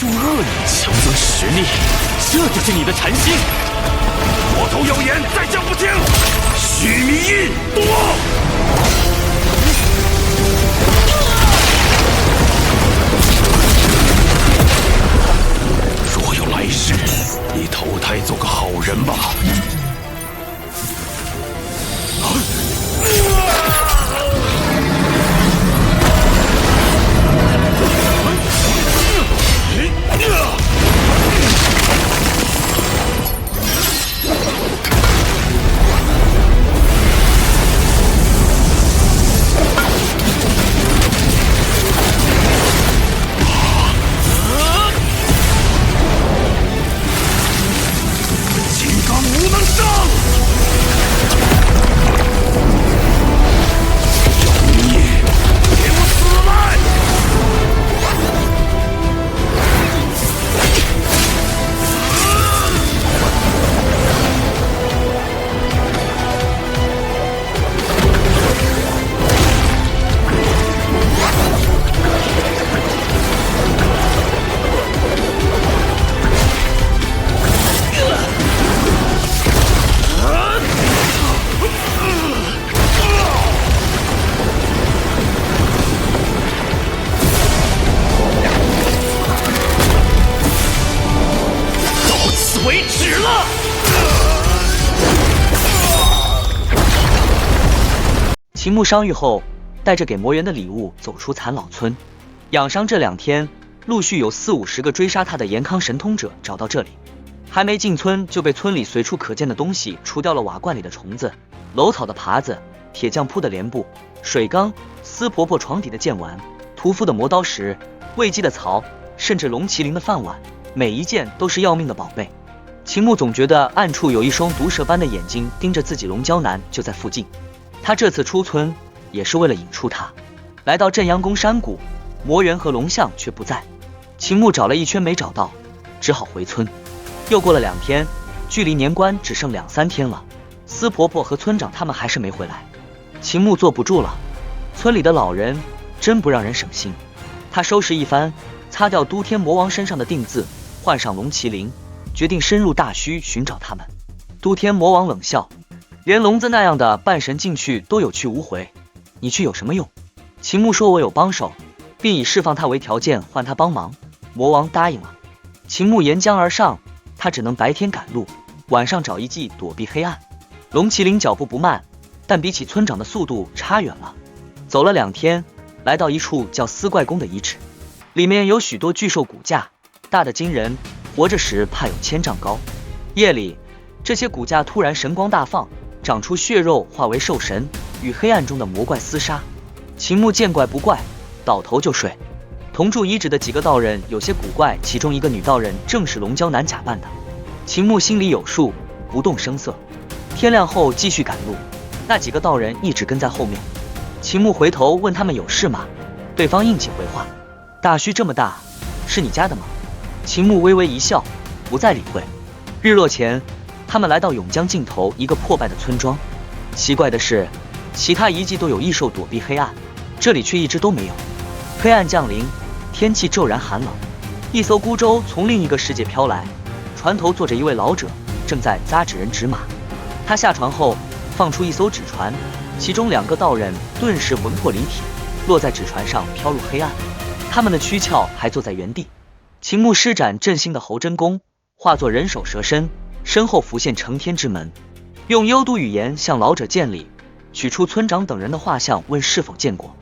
用恶念强增实力，这就是你的禅心。口头谣言再讲不听，须弥印夺！若有来世，你投胎做个好人吧。秦牧伤愈后，带着给魔猿的礼物走出残老村。养伤这2天，陆续有40-50个追杀他的延康神通者找到这里。还没进村，就被村里随处可见的东西除掉了瓦罐里的虫子、蒌草的耙子、铁匠铺的帘布、水缸、司婆婆床底的剑丸、屠夫的磨刀石、喂鸡的槽，甚至龙麒麟的饭碗，每一件都是要命的宝贝。秦牧总觉得暗处有一双毒蛇般的眼睛盯着自己，龙蛟男就在附近。他这次出村也是为了引出他。来到镇阳宫山谷，魔猿和龙象却不在。秦牧找了一圈没找到，只好回村。又过了2天，距离年关只剩2-3天了，司婆婆和村长他们还是没回来。秦牧坐不住了，村里的老人真不让人省心。他收拾一番，擦掉都天魔王身上的定字，换上龙麒麟，决定深入大虚寻找他们。都天魔王冷笑，连聋子那样的半神进去都有去无回，你去有什么用？秦牧说我有帮手，并以释放他为条件换他帮忙。魔王答应了。秦牧沿江而上，他只能白天赶路，晚上找一计躲避黑暗。龙麒麟脚步不慢，但比起村长的速度差远了。走了2天，来到一处叫司怪宫的遗址，里面有许多巨兽骨架，大的惊人，活着时怕有1000丈高。夜里，这些骨架突然神光大放，长出血肉，化为兽神，与黑暗中的魔怪厮杀。秦牧见怪不怪，倒头就睡。同住遗址的几个道人有些古怪，其中一个女道人正是龙蛟男假扮的。秦牧心里有数，不动声色。天亮后继续赶路，那几个道人一直跟在后面。秦牧回头问他们有事吗？对方硬气回话：大虚这么大，是你家的吗？秦牧微微一笑，不再理会。日落前，他们来到甬江尽头一个破败的村庄。奇怪的是，其他遗迹都有异兽躲避黑暗，这里却一只都没有。黑暗降临，天气骤然寒冷。一艘孤舟从另一个世界飘来，船头坐着一位老者，正在扎纸人指马。他下船后，放出一艘纸船，其中2个道人顿时魂魄离体，落在纸船上飘入黑暗。他们的躯壳还坐在原地。秦牧施展振兴的猴真功，化作人首蛇身，身后浮现成天之门，用幽都语言向老者见礼，取出村长等人的画像，问是否见过。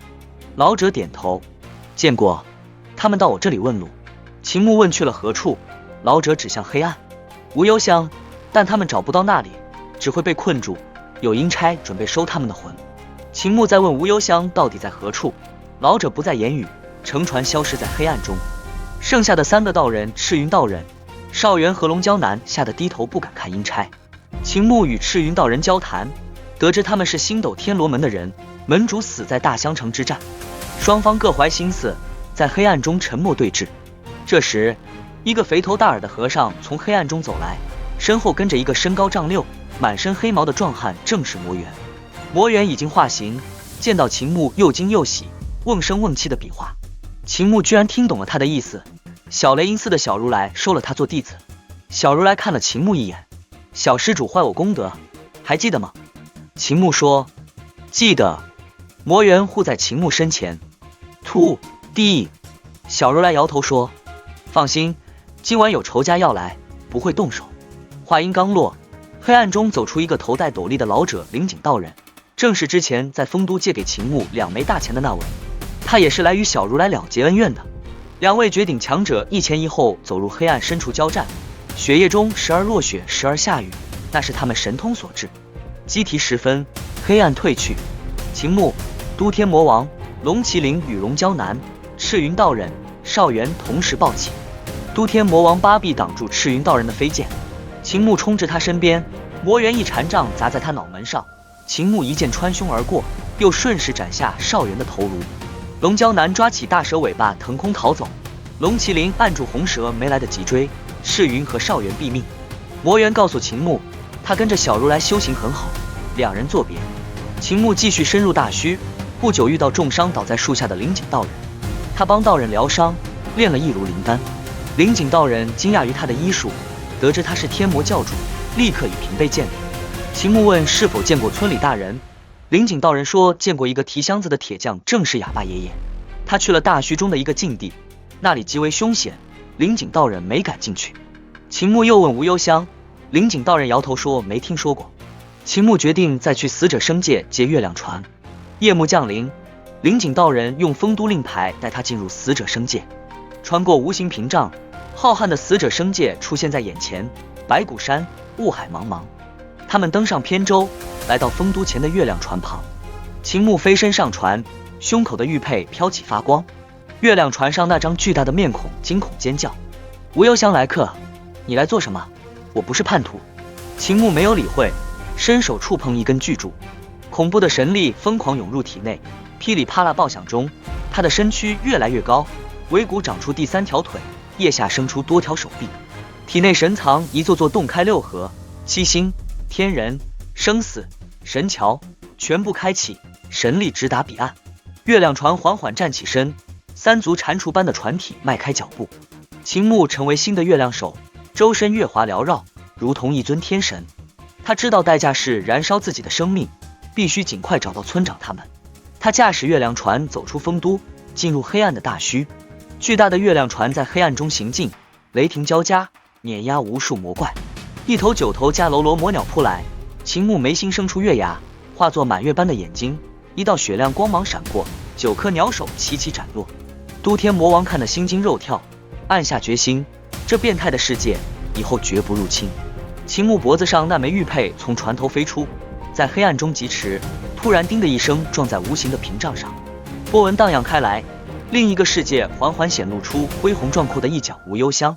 老者点头，见过，他们到我这里问路。秦牧问去了何处，老者指向黑暗，无忧乡，但他们找不到那里，只会被困住，有阴差准备收他们的魂。秦牧再问无忧乡到底在何处，老者不再言语，乘船消失在黑暗中。剩下的3个道人，赤云道人、少元和龙蛟男吓得低头不敢看阴差。秦牧与赤云道人交谈，得知他们是星斗天罗门的人，门主死在大香城之战，双方各怀心思，在黑暗中沉默对峙。这时，一个肥头大耳的和尚从黑暗中走来，身后跟着一个身高丈6、满身黑毛的壮汉，正是魔猿。魔猿已经化形，见到秦牧又惊又喜，瓮声瓮气的比划。秦牧居然听懂了他的意思，小雷音寺的小如来收了他做弟子。小如来看了秦牧一眼，小施主坏我功德，还记得吗？秦牧说，记得。魔猿护在秦牧身前，吐地。小如来摇头说，放心，今晚有仇家要来，不会动手。话音刚落，黑暗中走出一个头戴斗笠的老者灵井道人，正是之前在丰都借给秦牧2枚大钱的那位。他也是来与小如来了结恩怨的。2位绝顶强者一前一后走入黑暗深处交战，血液中时而落雪，时而下雨，那是他们神通所致。鸡啼时分，黑暗退去，秦牧、都天魔王、龙麒麟与龙胶南、赤云道人、少元同时暴起。都天魔王8臂挡住赤云道人的飞剑，秦牧冲至他身边，魔猿一禅杖砸在他脑门上，秦牧一剑穿胸而过，又顺势斩下少元的头颅。龙胶南抓起大蛇尾巴腾空逃走，龙麒麟按住红蛇没来得及追，赤云和少元毙命。魔猿告诉秦牧，他跟着小如来修行很好，两人作别。秦牧继续深入大虚，不久遇到重伤倒在树下的灵井道人，他帮道人疗伤，炼了一炉灵丹。灵井道人惊讶于他的医术，得知他是天魔教主，立刻与平辈见礼。秦牧问是否见过村里大人，灵井道人说见过一个提箱子的铁匠，正是哑巴爷爷。他去了大虚中的一个禁地，那里极为凶险，灵井道人没敢进去。秦牧又问无忧香，灵井道人摇头说没听说过。秦牧决定再去死者生界借月亮船。夜幕降临，灵井道人用丰都令牌带他进入死者生界，穿过无形屏障，浩瀚的死者生界出现在眼前，白骨山，雾海茫茫。他们登上扁舟，来到丰都前的月亮船旁。秦牧飞身上船，胸口的玉佩飘起发光。月亮船上那张巨大的面孔惊恐尖叫：无忧香来客，你来做什么？我不是叛徒。秦牧没有理会，伸手触碰一根巨柱，恐怖的神力疯狂涌入体内，噼里啪啦爆响中，他的身躯越来越高，尾骨长出第3条腿，腋下生出多条手臂，体内神藏一座座洞开6合、7星、天人、生死、神桥，全部开启，神力直达彼岸。月亮船缓缓站起身，3足蟾蜍般的船体迈开脚步。秦牧成为新的月亮手，周身月华缭绕，如同一尊天神。他知道代价是燃烧自己的生命，必须尽快找到村长他们。他驾驶月亮船走出丰都，进入黑暗的大虚。巨大的月亮船在黑暗中行进，雷霆交加，碾压无数魔怪。一头9头迦楼罗魔鸟扑来，秦牧眉心生出月牙，化作满月般的眼睛，一道雪亮光芒闪过，9颗鸟手齐齐斩落。都天魔王看得心惊肉跳，暗下决心，这变态的世界以后绝不入侵。秦牧脖子上那枚玉佩从船头飞出，在黑暗中疾驰，突然叮的一声撞在无形的屏障上，波纹荡漾开来，另一个世界缓缓显露出恢宏壮阔的一角无忧香。